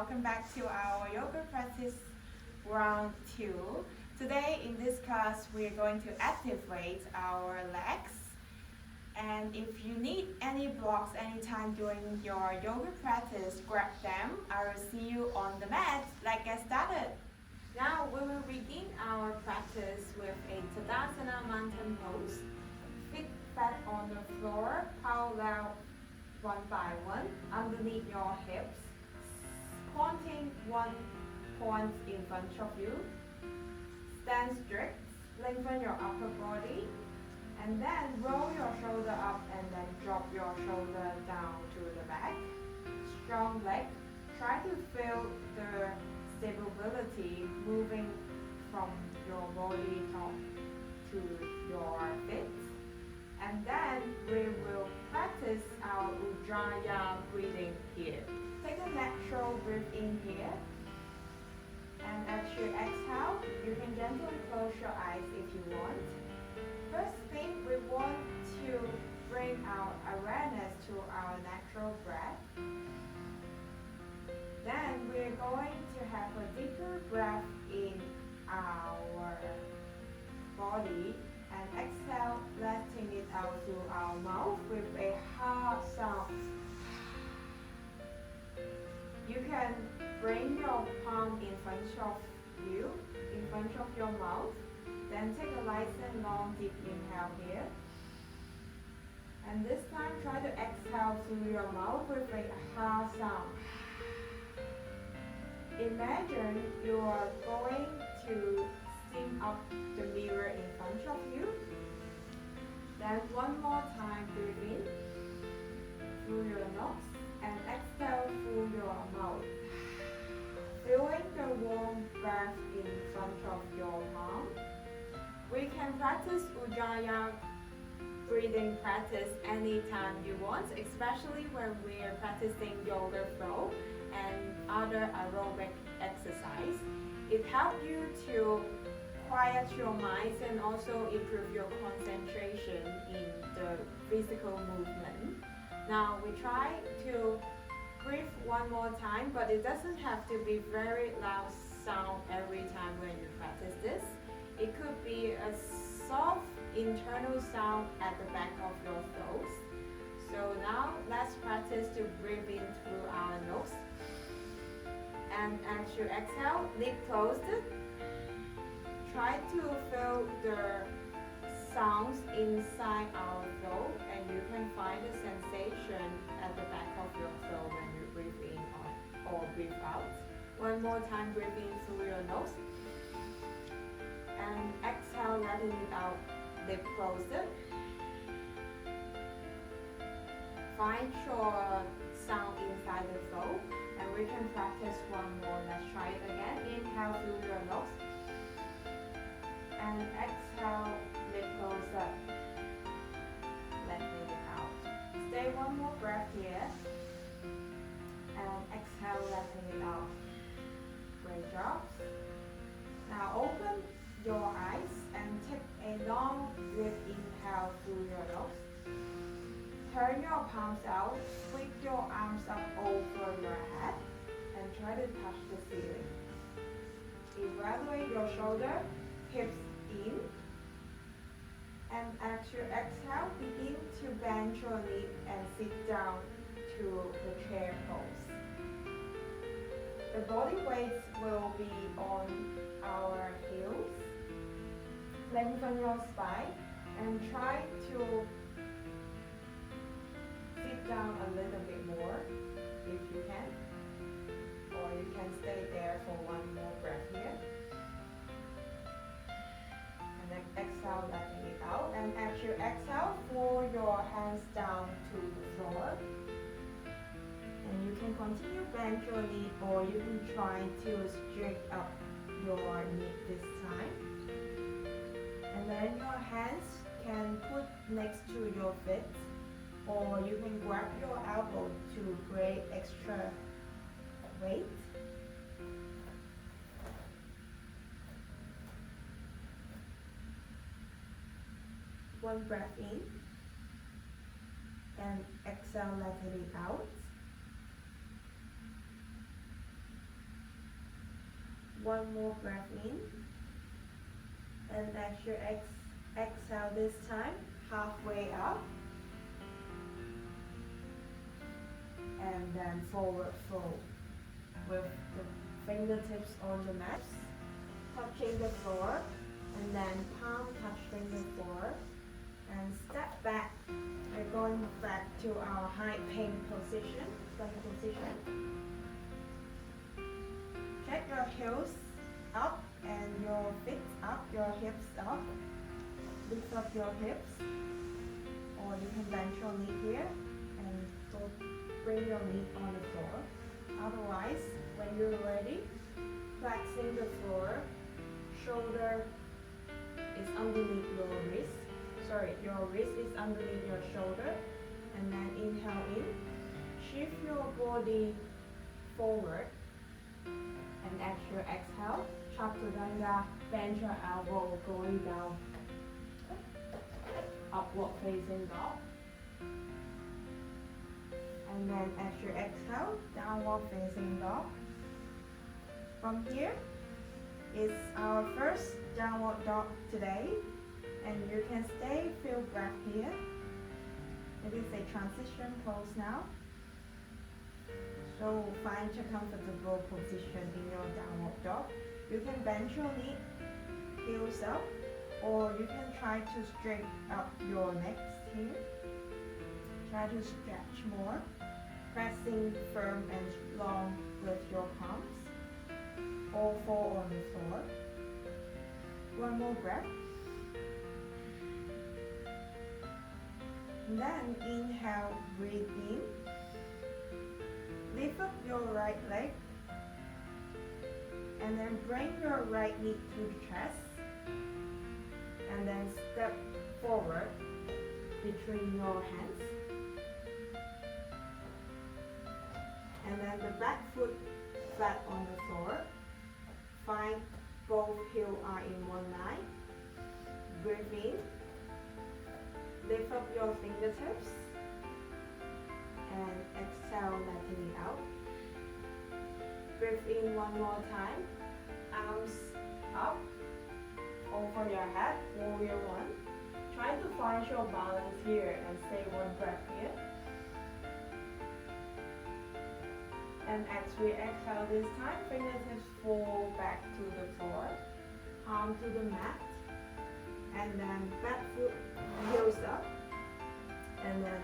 welcome back to our yoga practice round 2. Today in this class we're going to activate our legs, and if you need any blocks anytime during your yoga practice, grab them. I will see you on the mat. Let's get started. Now we will begin our practice with a Tadasana mountain pose. Feet flat on the floor, parallel one by one, underneath your hips, pointing one point in front of you. Stand straight, lengthen your upper body, and then roll your shoulder up and then drop your shoulder down to the back. Strong leg, try to feel the stability moving from your body top to your feet. And then we will practice our Ujjayi breathing here. Take a natural breath in here. And as you exhale, you can gently close your eyes if you want. First thing, we want to bring our awareness to our natural breath. Then we're going to have a deeper breath in our body. And exhale, letting it out through our mouth with a hard sound. You can bring your palm in front of you, in front of your mouth. Then take a nice and long deep inhale here. And this time try to exhale through your mouth with a hard sound. Imagine you are going to steam up the mirror in front of you. Then one more time, breathe in through your nose and exhale through your mouth. Feeling the warm breath in front of your palm. We can practice Ujjayi breathing practice anytime you want, especially when we're practicing yoga flow and other aerobic exercise. It helps you to quiet your mind and also improve your concentration in the physical movement. Now we try to breathe one more time, but it doesn't have to be very loud sound every time when you practice this. It could be a soft internal sound at the back of your throat. So now let's practice to breathe in through our nose. And as you exhale, lip closed. Try to feel the sounds inside our throat, and you can find the sensation at the back of your throat when you breathe in or breathe out. One more time, breathe in through your nose. And exhale, letting it out, lip closed. Find your sound inside the throat, and we can practice one more. Let's try it again. Inhale through your nose. And exhale, lip close up. Letting it out. Stay one more breath here. And exhale, letting it out. Great job. Now open your eyes and take a long deep inhale through your nose. Turn your palms out, sweep your arms up over your head, and try to touch the ceiling. Evaluate your shoulder, hips in, and as you exhale, begin to bend your knee and sit down to the chair pose. The body weight will be on our heels. Lengthen your spine and try to sit down a little bit more if you can, or you can stay there for one more breath here. And then exhale, letting it out. And as you exhale, pull your hands down to the floor. And you can continue bend your knee, or you can try to straighten up your knee this time. And then your hands can put next to your feet, or you can grab your elbow to create extra weight. One breath in and exhale, letting it out. One more breath in. And as you exhale this time, halfway up. And then forward fold with the fingertips on the mat, touching the floor, and then palm touching the floor, and step back. We're going back to our high plank position. Get your heels up and your feet up, your hips up. Lift up your hips, or you can bend your knee here and bring your knee on the floor. Otherwise, when you're ready, flexing the floor, shoulder is underneath your wrist. Your wrist is underneath your shoulder. And then inhale in, shift your body forward. And as you exhale, Chaturanga, bend your elbow going down. Upward facing dog. And then as you exhale, downward facing dog. From here is our first downward dog today. And you can stay, feel breath here. It is a transition pose now. So find a comfortable position in your downward dog. You can bend your knee, heels up, or you can try to straighten up your neck here. Try to stretch more, pressing firm and long with your palms. All four on the floor. One more breath. Then inhale, breathe in. Lift up your right leg. And then bring your right knee to the chest. And then step forward between your hands. And then the back foot flat on the floor. Find both heels are in one line. Breathe in. Lift up your fingertips. And exhale, letting it out. Breathe in one more time. Arms up over your head, warrior one. Try to find your balance here and stay one breath here. And as we exhale this time, fingertips fall back to the floor, palm to the mat, and then back foot heels up, and then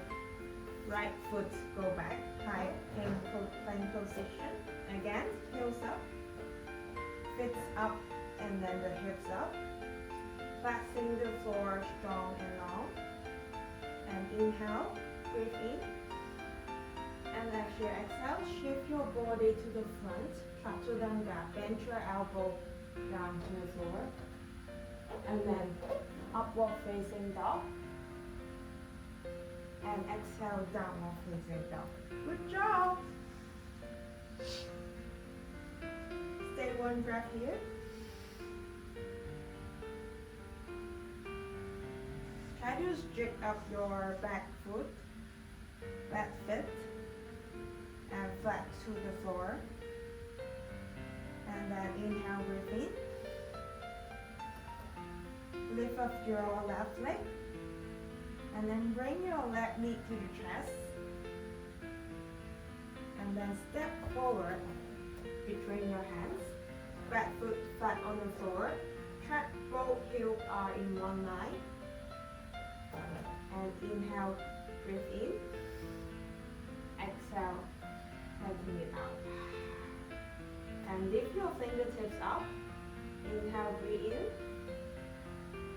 right foot go back, high plank position. Again, heels up, feet up, and then the hips up. Flexing the floor strong and long. And inhale, breathe in. And as you exhale, shift your body to the front, Chaturanga, bend your elbow down to the floor. And then upward facing dog. And exhale, downward facing dog. Good job! Stay one breath here. Try to straight up your back foot, back foot, and flat to the floor. And then inhale, breathe in. Lift up your left leg. And then bring your left knee to the chest. And then step forward between your hands. Back foot flat on the floor. Track both heels are in one line. And inhale, breathe in. Exhale, letting it out. And lift your fingertips up. Inhale, breathe in.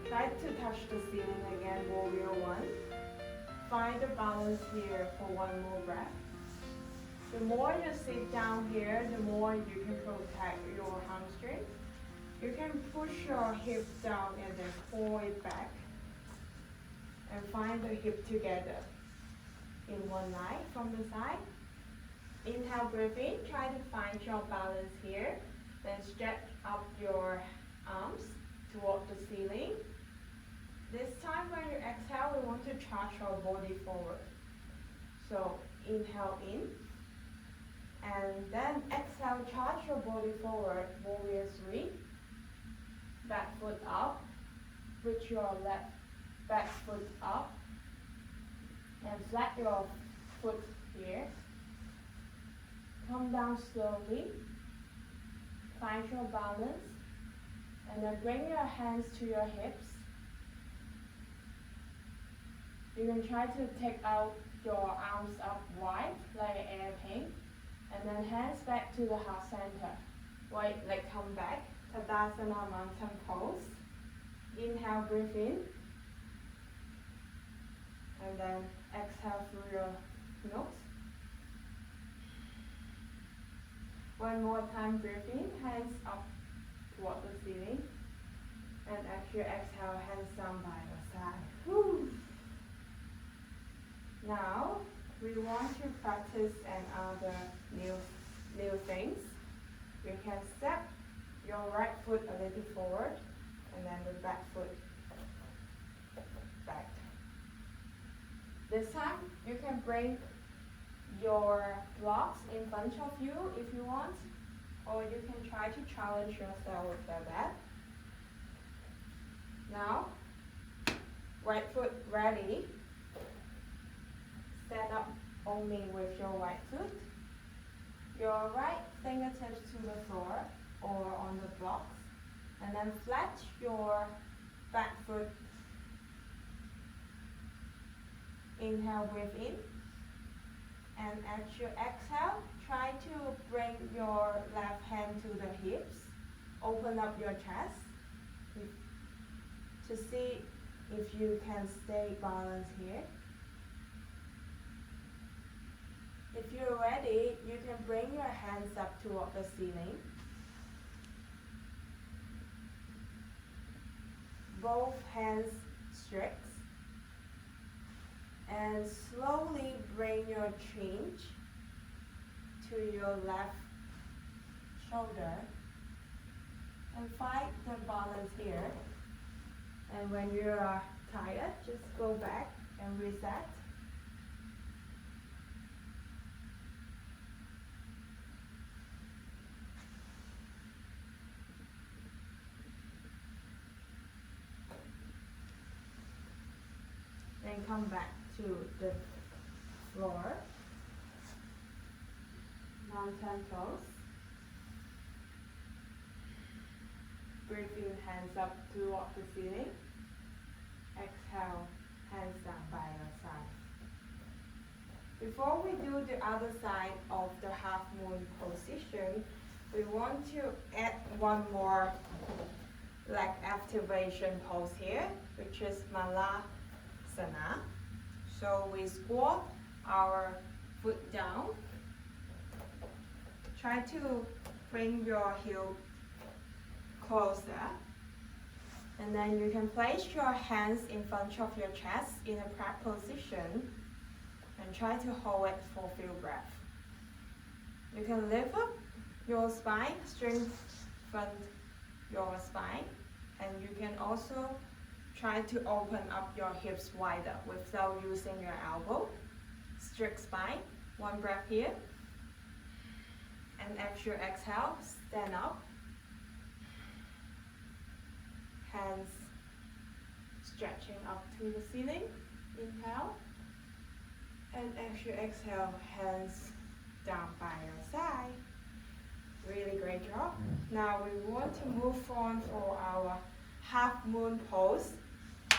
Try to touch the ceiling again, warrior one. Find the balance here for one more breath. The more you sit down here, the more you can protect your hamstring. You can push your hip down and then pull it back. And find the hip together in one line from the side. Inhale, breathe in. Try to find your balance here. Then stretch up your arms toward the ceiling. This time when you exhale, we want to charge our body forward. So inhale in. And then exhale, charge your body forward, warrior 3. Back foot up, reach your left back foot up, and flat your foot here. Come down slowly, find your balance, and then bring your hands to your hips. You can try to take out your arms up wide like an airplane, and then hands back to the heart center. Right leg come back, Tadasana mountain pose. Inhale, breathe in, and then exhale through your nose. One more time, breathe in, hands up toward the ceiling, and as you exhale, hands down by your side. Whew. Now, we want to practice another new things. You can step your right foot a little forward, and then the back foot back. This time, you can bring your blocks in front of you if you want, or you can try to challenge yourself with that. Now, right foot ready. Stand up only with your right foot. Your right fingertips to the floor or on the blocks. And then flat your back foot. Inhale, breathe in. And as you exhale, try to bring your left hand to the hips. Open up your chest to see if you can stay balanced here. If you're ready, you can bring your hands up toward the ceiling. Both hands straight. And slowly bring your chin to your left shoulder. And find the balance here. And when you are tired, just go back and reset. Then come back to the floor. Mountain pose. Breathe in, hands up toward the ceiling. Exhale, hands down by your side. Before we do the other side of the half moon position, we want to add one more leg activation pose here, which is Malasana. So we squat our foot down. Try to bring your heel closer. And then you can place your hands in front of your chest in a prayer position and try to hold it for a few breaths. You can lift up your spine, strengthen your spine, and you can also try to open up your hips wider without using your elbow. Strict spine, one breath here. And as you exhale, stand up. Hands stretching up to the ceiling. Inhale. And as you exhale, hands down by your side. Really great job. Now we want to move on for our half moon pose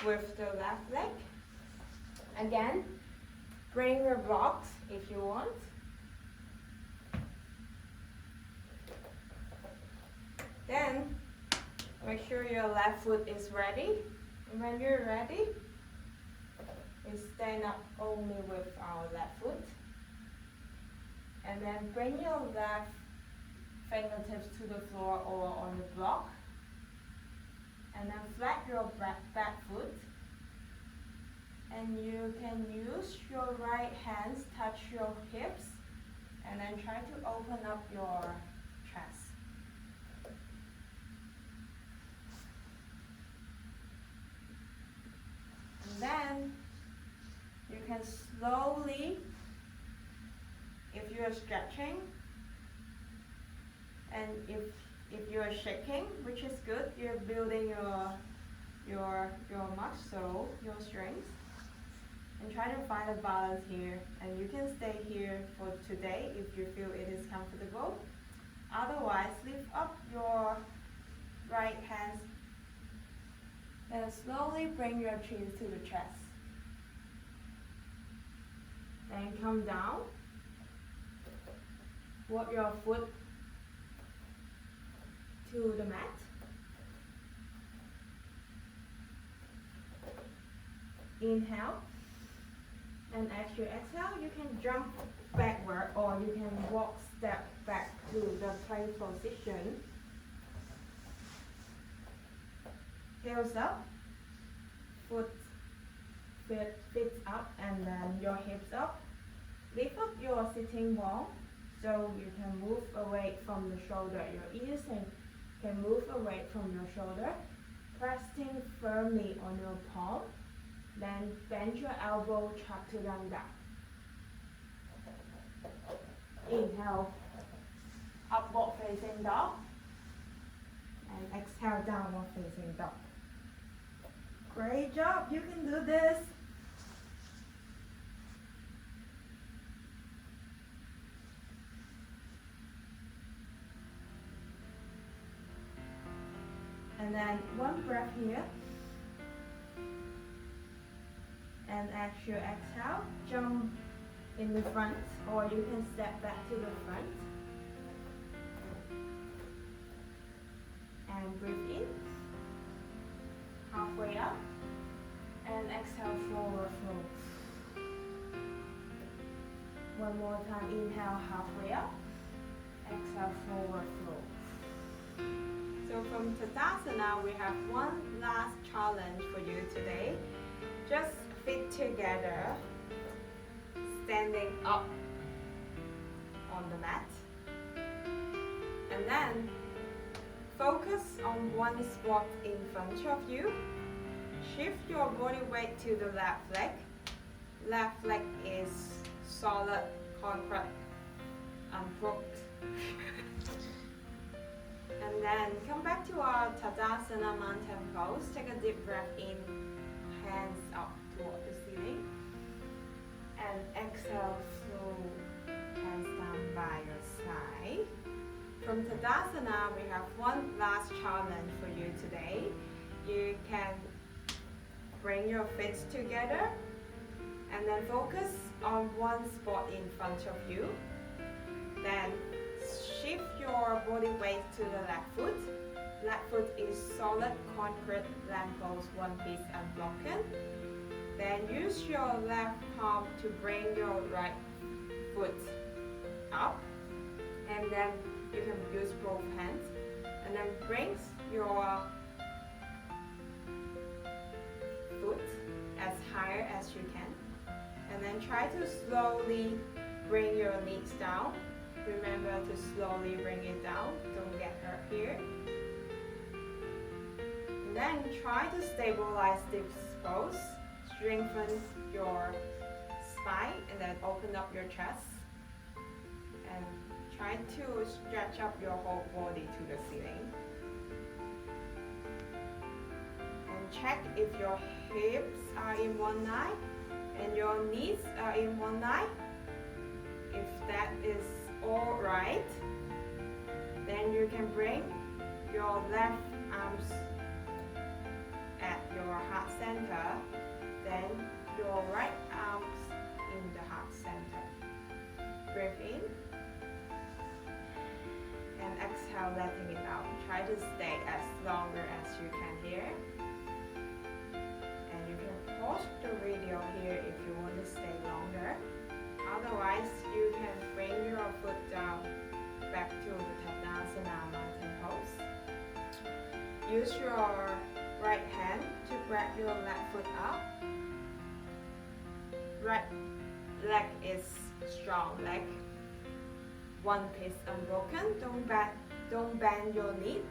with the left leg. Again, bring your blocks if you want. Then make sure your left foot is ready. And when you're ready, we stand up only with our left foot. And then bring your left fingertips to the floor or on the block. And then flat your back foot. And you can use your right hands, touch your hips, and then try to open up your chest. And then you can slowly, if you are stretching, and if you're shaking, which is good, you're building your muscle, your strength. And try to find a balance here, and you can stay here for today if you feel it is comfortable. Otherwise, lift up your right hand and slowly bring your chin to the chest. Then come down. Walk your foot to the mat. Inhale. And as you exhale, you can jump backward or you can walk step back to the plank position. Heels up, feet up, and then your hips up. Lift up your sitting bone so you can move away from the shoulder. Your ears can move away from your shoulder. Resting firmly on your palm. Then bend your elbow, chaturanga. Inhale, upward facing dog. And exhale, downward facing dog. Great job, you can do this. And then one breath here. And as you exhale, jump in the front, or you can step back to the front. And breathe in, halfway up, and exhale, forward fold. One more time, inhale, halfway up, exhale, forward fold. So from Tadasana, we have one last challenge for you today. Just feet together, standing up on the mat, and then focus on one spot in front of you. Shift your body weight to the left leg. Left leg is solid concrete, unbroken. And then come back to our Tadasana mountain pose. Take a deep breath in, hands up toward the ceiling, and exhale, flow hands down by your side. From Tadasana, we have one last challenge for you today. You can bring your feet together and then focus on one spot in front of you. Then shift your body weight to the left foot. Left foot is solid concrete lamppost, one piece unbroken. Then use your left palm to bring your right foot up, and then you can use both hands, and then bring your foot as high as you can, and then try to slowly bring your knees down. Remember to slowly bring it down, don't get hurt here. And then try to stabilize this pose. Strengthen your spine and then open up your chest. And try to stretch up your whole body to the ceiling. And check if your hips are in one line and your knees are in one line. If that is all right, then you can bring your left arms at your heart center, then your right arms in the heart center. Breathe in and exhale, letting it out. Try to stay as longer as you can here. And you can pause the video here if you want to stay longer. Otherwise, you can bring your foot down back to the Tadasana mountain pose. Use your right hand to grab your left foot up. Right leg is strong leg. One piece unbroken. Don't bend your knee.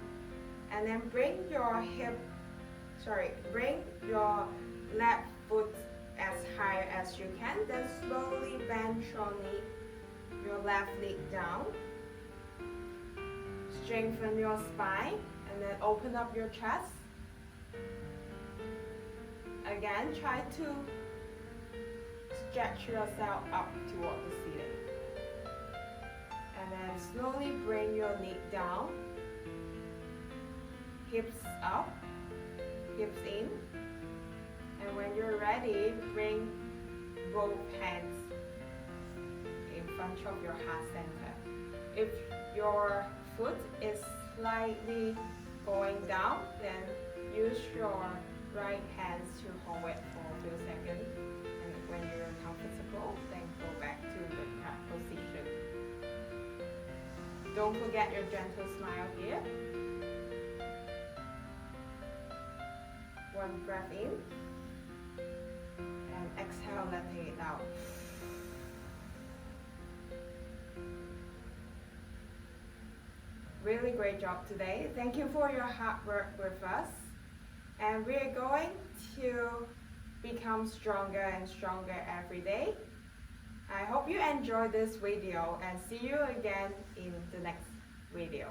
And then bring your left foot as high as you can. Then slowly bend your left leg down. strengthen your spine and then open up your chest. Again, try to stretch yourself up toward the ceiling. And then slowly bring your knee down. Hips up, hips in. And when you're ready, bring both hands in front of your heart center. If your foot is slightly going down, then use your right hands to hold it for a few seconds. And when you're comfortable, then go back to the cat position. Don't forget your gentle smile here. One breath in. And exhale, letting it out. Really great job today. Thank you for your hard work with us. And we're going to become stronger and stronger every day. I hope you enjoyed this video and see you again in the next video.